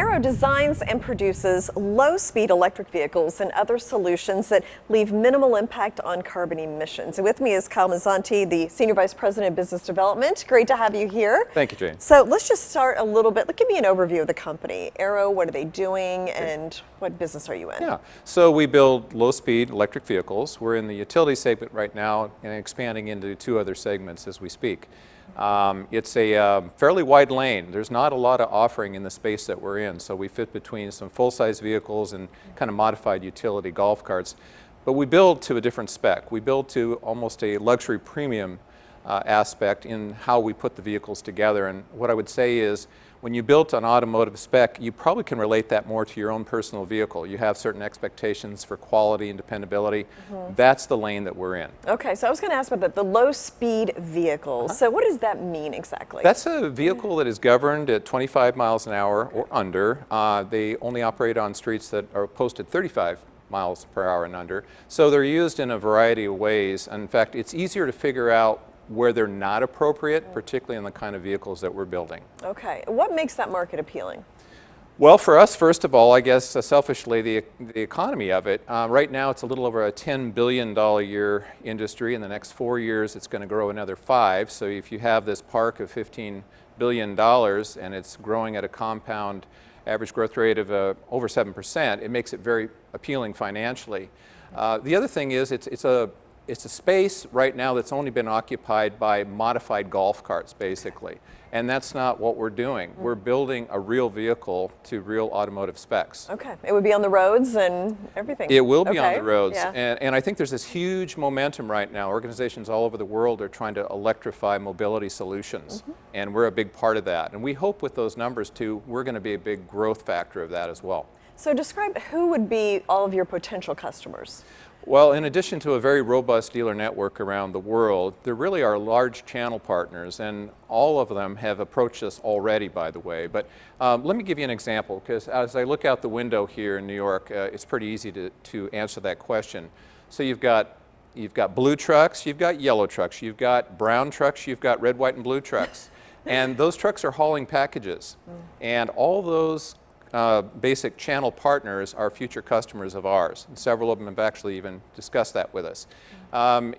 AYRO designs and produces low-speed electric vehicles and other solutions that leave minimal impact on carbon emissions. And with me is Kyle Mazanti, the Senior Vice President of Business Development. Great to have you here. Thank you, Jane. So let's just start a little bit. Give me an overview of the company. AYRO, what are they doing, and what business are you in? Yeah, so we build low-speed electric vehicles. We're in the utility segment right now and expanding into two other segments as we speak. It's a fairly wide lane. There's not a lot of offering in the space that we're in, so we fit between some full-size vehicles and kind of modified utility golf carts. But we build to a different spec. We build to almost a luxury premium aspect in how we put the vehicles together. And what I would say is, when you build an automotive spec, you probably can relate that more to your own personal vehicle. You have certain expectations for quality and dependability. That's the lane that we're in. Okay, so I was going to ask about the low-speed vehicles. So what does that mean exactly? That's a vehicle that is governed at 25 miles an hour or under. They only operate on streets that are posted 35 miles per hour and under. So they're used in a variety of ways. In fact, it's easier to figure out where they're not appropriate, particularly in the kind of vehicles that we're building. Okay, what makes that market appealing? Well, for us, first of all, I guess selfishly, the economy of it. Right now, it's a little over a $10 billion a year industry. In the next 4 years, it's going to grow another 5. So if you have this park of $15 billion and it's growing at a compound average growth rate of over 7%, it makes it very appealing financially. The other thing is it's a space right now that's only been occupied by modified golf carts, basically. And that's not what we're doing. We're building a real vehicle to real automotive specs. Okay, it would be on the roads and everything. It will be on the roads. Yeah. And I think there's this huge momentum right now. Organizations all over the world are trying to electrify mobility solutions. And we're a big part of that. And we hope with those numbers too, we're going to be a big growth factor of that as well. So describe who would be all of your potential customers. Well, in addition to a very robust dealer network around the world, there really are large channel partners, and all of them have approached us already, by the way. But let me give you an example, because as I look out the window here in New York, it's pretty easy to answer that question. So you've got blue trucks, you've got yellow trucks, you've got brown trucks, you've got red, white, and blue trucks. And those trucks are hauling packages. And all those basic channel partners are future customers of ours. And several of them have actually even discussed that with us.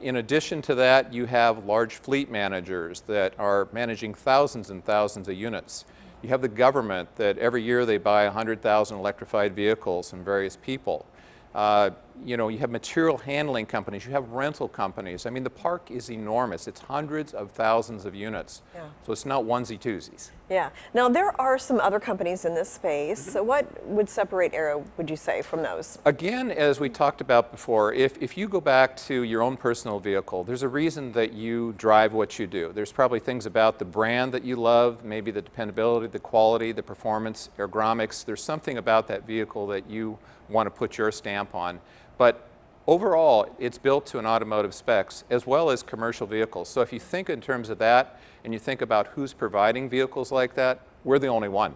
In addition to that, you have large fleet managers that are managing thousands and thousands of units. You have the government that every year they buy 100,000 electrified vehicles from various people. You have material handling companies, you have rental companies. I mean, the park is enormous. It's hundreds of thousands of units. Yeah. So it's not onesie-twosies. Yeah. Now, there are some other companies in this space. So what would separate AYRO, would you say, from those? Again, as we talked about before, if you go back to your own personal vehicle, there's a reason that you drive what you do. There's probably things about the brand that you love, maybe the dependability, the quality, the performance, ergonomics. There's something about that vehicle that you want to put your stamp on. But overall, it's built to an automotive specs as well as commercial vehicles. So if you think in terms of that and you think about who's providing vehicles like that, we're the only one.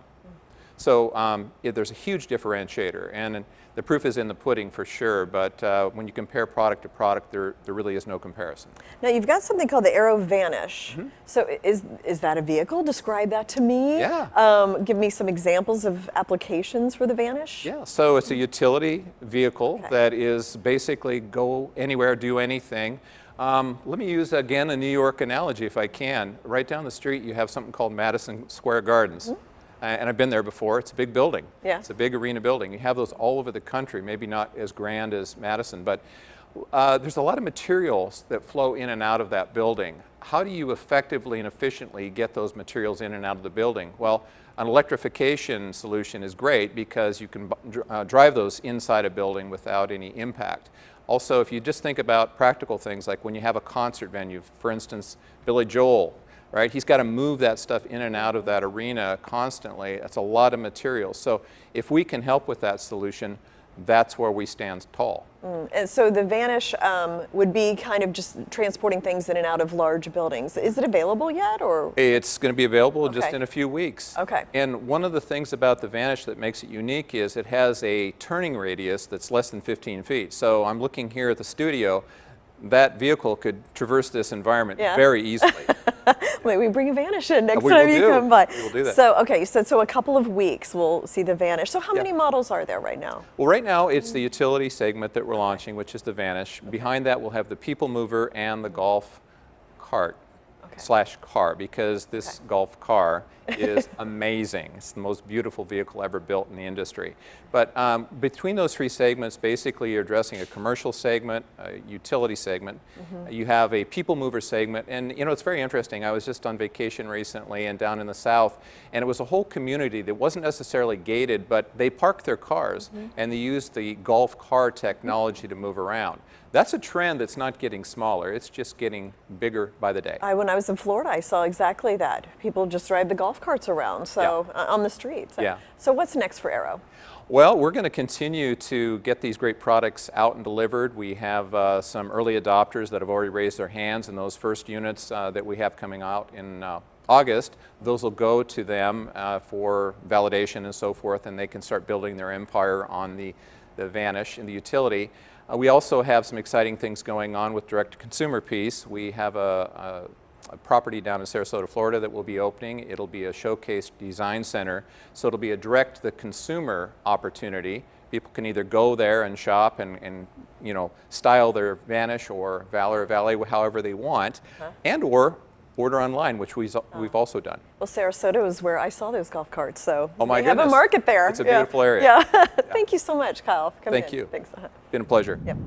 So there's a huge differentiator, and the proof is in the pudding for sure, but when you compare product to product, there really is no comparison. Now, you've got something called the AYRO Vanish. So is that a vehicle? Describe that to me. Yeah. Give me some examples of applications for the Vanish. Yeah, so it's a utility vehicle that is basically go anywhere, do anything. Let me use, again, a New York analogy if I can. Right down the street, you have something called Madison Square Gardens. And I've been there before. It's a big building. Yeah. It's a big arena building. You have those all over the country, maybe not as grand as Madison, but there's a lot of materials that flow in and out of that building. How do you effectively and efficiently get those materials in and out of the building? Well, an electrification solution is great because you can drive those inside a building without any impact. Also, if you just think about practical things like when you have a concert venue, for instance, Billy Joel, right? He's got to move that stuff in and out of that arena constantly. That's a lot of material. So if we can help with that solution, that's where we stand tall. And so the Vanish would be kind of just transporting things in and out of large buildings. Is it available yet, or? It's going to be available just in a few weeks. Okay. And one of the things about the Vanish that makes it unique is it has a turning radius that's less than 15 feet. So I'm looking here at the studio. That vehicle could traverse this environment very easily. Maybe we bring a Vanish in next We time will you do. come by. We will do that. So, okay, so a couple of weeks we'll see the Vanish. So how many models are there right now? Well, right now it's the utility segment that we're launching, which is the Vanish. Behind that we'll have the people mover and the golf cart slash car, because this golf car is amazing. It's the most beautiful vehicle ever built in the industry. But between those three segments, basically you're addressing a commercial segment, a utility segment. You have a people mover segment, and you know, it's very interesting. I was just on vacation recently and down in the south, and it was a whole community that wasn't necessarily gated, but they parked their cars and they used the golf car technology to move around. That's a trend that's not getting smaller. It's just getting bigger by the day. When I was in Florida, I saw exactly that. People just drive the golf carts around, so on the streets. Yeah. So what's next for AYRO? Well, we're going to continue to get these great products out and delivered. We have some early adopters that have already raised their hands, and those first units that we have coming out in August, those will go to them for validation and so forth, and they can start building their empire on the Vanish and the utility. We also have some exciting things going on with direct-to-consumer piece. We have a property down in Sarasota, Florida that will be opening. It'll be a showcase design center, so it'll be a direct-to-consumer opportunity. People can either go there and shop and you know, style their Vanish or Valor or Valet however they want, and or order online, which we've also done. Well, Sarasota is where I saw those golf carts, so oh my we have goodness. a market there. It's a beautiful area. Yeah. Thank you so much, Kyle. Thank you. Thanks. Been a pleasure. Yep.